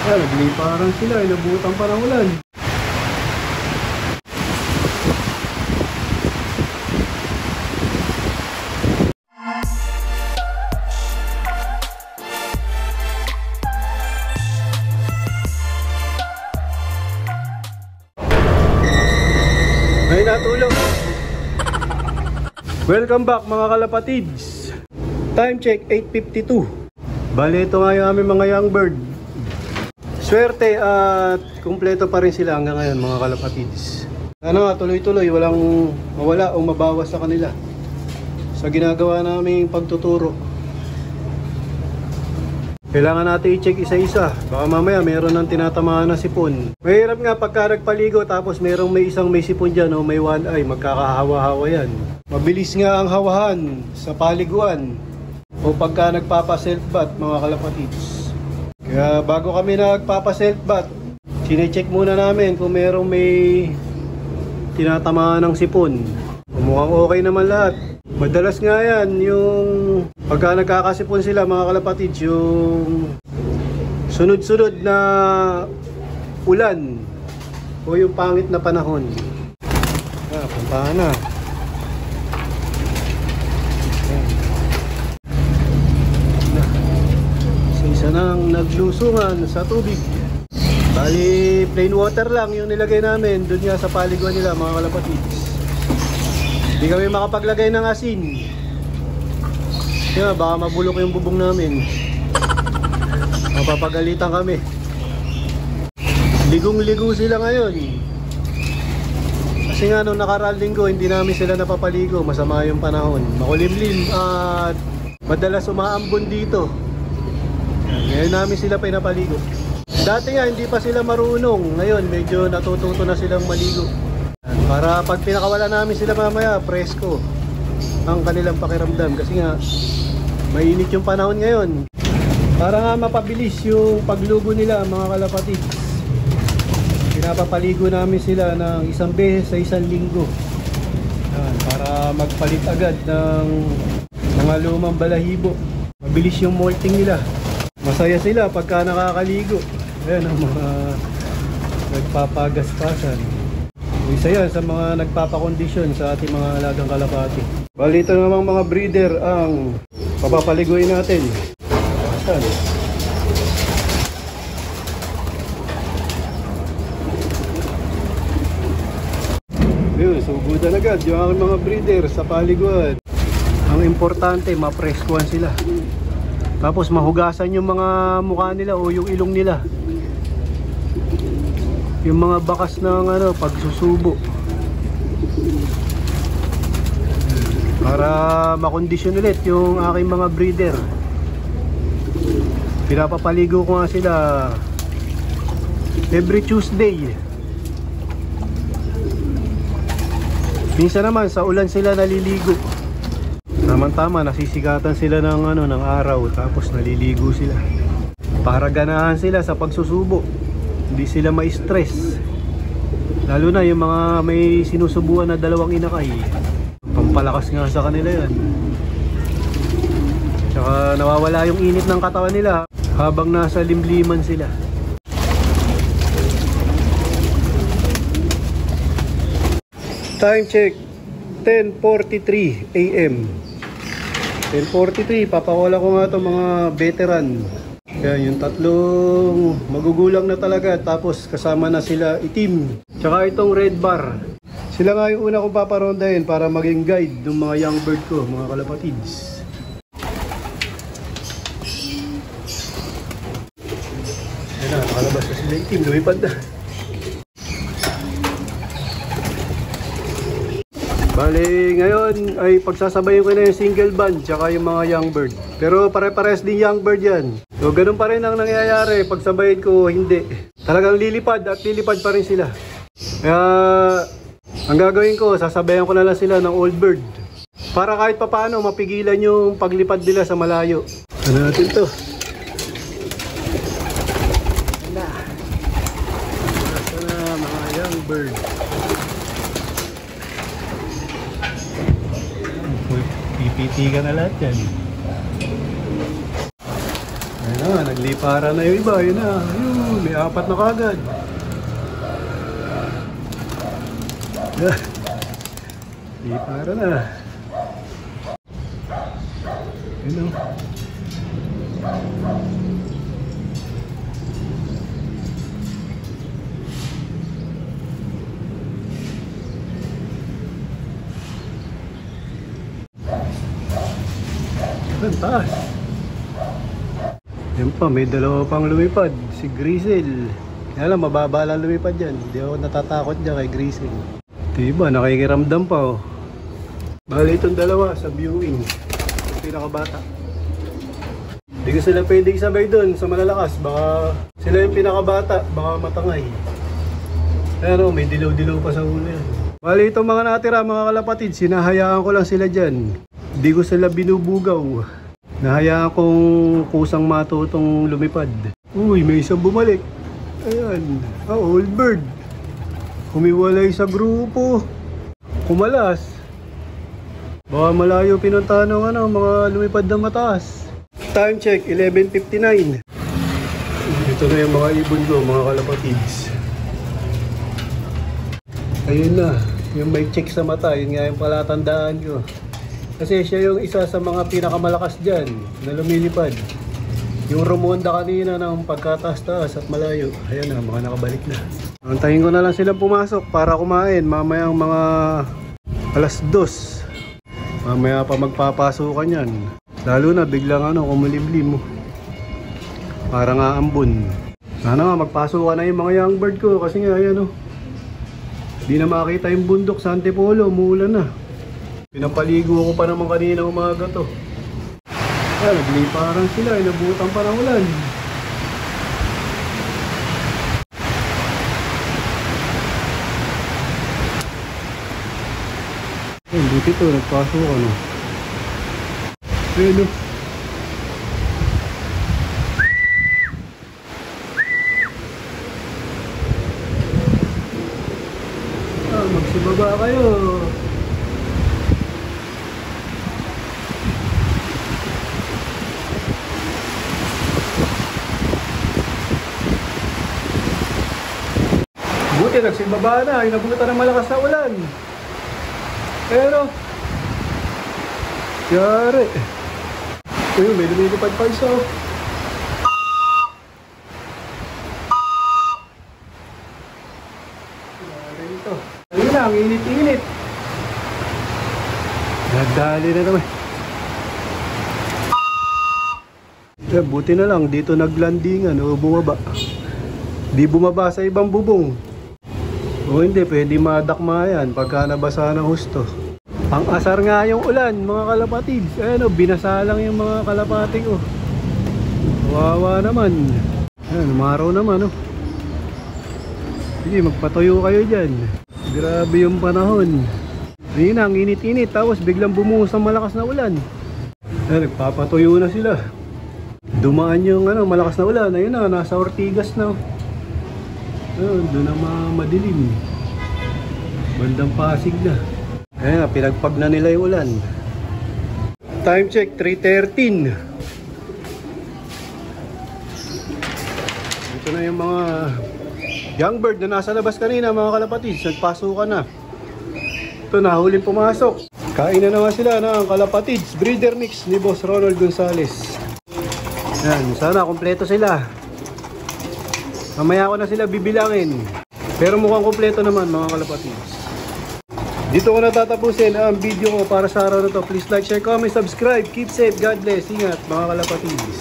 Nagliparan sila, inabutan pa ng ulan. May natulog. Welcome back mga kalapatids. Time check 8:52. Bale, ito nga yung aming mga young bird. Swerte at kumpleto pa rin sila hanggang ngayon mga kalapatids. Tuloy-tuloy, walang mawala o mabawas sa kanila sa ginagawa naming pagtuturo. Kailangan natin i-check isa-isa. Baka mamaya meron ng tinatamaan na sipon. Mahirap nga pagka nagpaligo tapos may isang may sipon dyan o may one eye. Magkakahawa-hawa yan. Mabilis nga ang hawahan sa paliguan o pagka nagpapa-self bath mga kalapatids. Kaya bago kami nagpapa-self bath, sine-check muna namin kung merong may tinatamaan ng sipon. Mukhang okay naman lahat. Madalas nga yan, yung pagka nagkakasipon sila mga kalapatids, yung sunod-sunod na ulan o yung pangit na panahon. Puntahan na. Isa nang naglusungan sa tubig. Bali, plain water lang yung nilagay namin doon nga sa paliguan nila mga kalapatids. Hindi kami makapaglagay ng asin. Kaya baka mabulok yung bubong namin. Mapapagalitan kami. Ligong-ligo sila ngayon. Kasi nga nung nakaraang linggo hindi namin sila napapaligo. Masama yung panahon. Makulimlim at madalas umaambon dito. Ngayon namin sila pinapaligo. Dati nga hindi pa sila marunong. Ngayon medyo natututo na silang maligo. Para pag pinakawala namin sila mamaya, presko ang kanilang pakiramdam. Kasi nga mainit yung panahon ngayon. Para nga mapabilis yung paglugo nila mga kalapatids, pinapapaligo namin sila ng isang beses sa isang linggo. Para magpalit agad ng mga lumang balahibo. Mabilis yung molting nila. Masaya sila pagka nakakaligo. Ayan ang mga nagpapagaspasan. Isa yan sa mga nagpapakondisyon sa ating mga alagang kalapati. Bali, ito namang mga breeder ang papapaliguin natin. Saan? Yun, sugudan agad yung aking mga breeder sa paliguan. Ang importante, mapreskuhan sila. Tapos mahugasan yung mga mukha nila o yung ilong nila. Yung mga bakas ng pagsusubo. Para makondisyon ulit yung aking mga breeder. Pinapapaligo ko nga sila every Tuesday. Minsan naman sa ulan sila naliligo. Tama-tama nasisikatan sila ng araw tapos naliligo sila. Para ganahan sila sa pagsusubo. Hindi sila ma-stress. Lalo na yung mga may sinusubuan na dalawang inakay. Pampalakas nga sa kanila yan. Tsaka nawawala yung init ng katawan nila habang nasa limliman sila. Time check 10:43 AM. 10:43, papawala ko nga itong mga veteran. Yan, yung tatlong magugulang na talaga, tapos kasama na sila itim. Tsaka itong red bar. Sila nga yung una kong paparondahin para maging guide ng mga young bird ko, mga kalapatids. Yan na, nakalabas na sila itim, lumipad na. Bali, ngayon ay pagsasabayin ko na yung single band tsaka yung mga young bird. Pero pare-pares din young bird yan. So ganun pa rin ang nangyayari. Pagsabayin ko, hindi. Talagang lilipad at lilipad pa rin sila. Kaya ang gagawin ko, sasabayan ko na lang sila ng old bird. Para kahit papaano mapigilan yung paglipad nila sa malayo. Ano natin to? Nasa na mga young bird. PPT ka na lahat yan. Ayun na, naglipara na yung iba. Ayun na, ayun. May apat na kagad. Di para na. Yun o. Ang taas. Yan pa, may dalawa pang lumipad. Si Grisel. Kaya lang, mababa lang lumipad dyan. Hindi ako natatakot dyan kay Grisel. Diba, nakikiramdam pa oh. Bali itong dalawa sa viewing. Yung pinakabata. Hindi ko sila pwedeng sabay doon sa malalakas. Baka sila yung pinakabata. Baka matangay. Pero may dilaw-dilaw pa sa ulo yan. Bali itong mga natira mga kalapatid. Sinahayaan ko lang sila dyan. Hindi ko sila binubugaw. Nahayaan kong kusang matutong lumipad. Uy, may isang bumalik. Ayan. Old bird. Humiwalay sa grupo. Kumalas. Baka malayo pinuntahan ng mga lumipad na mataas. Time check, 11:59. Ito na yung mga ibon ko, mga kalapatids. Ayun na. Yung may check sa mata, yun nga yung palatandaan ko. Kasi siya yung isa sa mga pinakamalakas dyan na lumilipad. Yung rumonda kanina ng pagkataas-taas at malayo. Ayan na, mga nakabalik na. Antayin ko na lang silang pumasok para kumain. Mamayang mga alas 2. Mamaya pa magpapasukan yan. Lalo na biglang kumulimlim mo. Para nga ambon. Sana nga magpasukan na yung mga young bird ko. Kasi nga ayan Di na makita yung bundok sa Antipolo. Umuulan na. Pinapaligo ko pa naman kanina umaga to. Nagliparang sila, inabutan pa ng ulan. Buti to, nagpasok ano. Ayun magsibaba kayo. Buti nagsibaba na, inabutan ng malakas na ulan. Pero yari. Ayun, may lumilipad pa isa. Yari ito. Ayun lang, init-init. Nagdali na naman. Buti na lang, dito naglandingan o bumaba. Di bumaba sa ibang bubong. O hindi, pwede madakma yan pagka nabasa ng husto. Ang asar nga yung ulan, mga kalapatids. Ayan binasa lang yung mga kalapati ko. Kawawa naman. Ayan, umaraw naman Sige, magpatuyo kayo dyan. Grabe yung panahon. Ayun na, ang init-init. Tapos biglang bumuhos ang malakas na ulan. Ayan, nagpapatuyo na sila. Dumaan yung malakas na ulan. Ayun na, nasa Ortigas na. Doon na madilim. Bandang Pasig na. Ayan, pinagpag na nila yung ulan. Time check, 3:13. Ito na yung mga young bird na nasa labas kanina, mga kalapatids. Nagpasukan na. Ito na, huling pumasok. Kain na naman sila ng kalapatids. Breeder mix ni Boss Ronald Gonzales. Ayan, sana kompleto sila. Mamaya ko na sila bibilangin. Pero mukhang kompleto naman, mga kalapatids. Dito ko natatapusin ang video ko para sa araw na to. Please like, share, comment, subscribe. Keep safe. God bless. Ingat, mga kalapatids.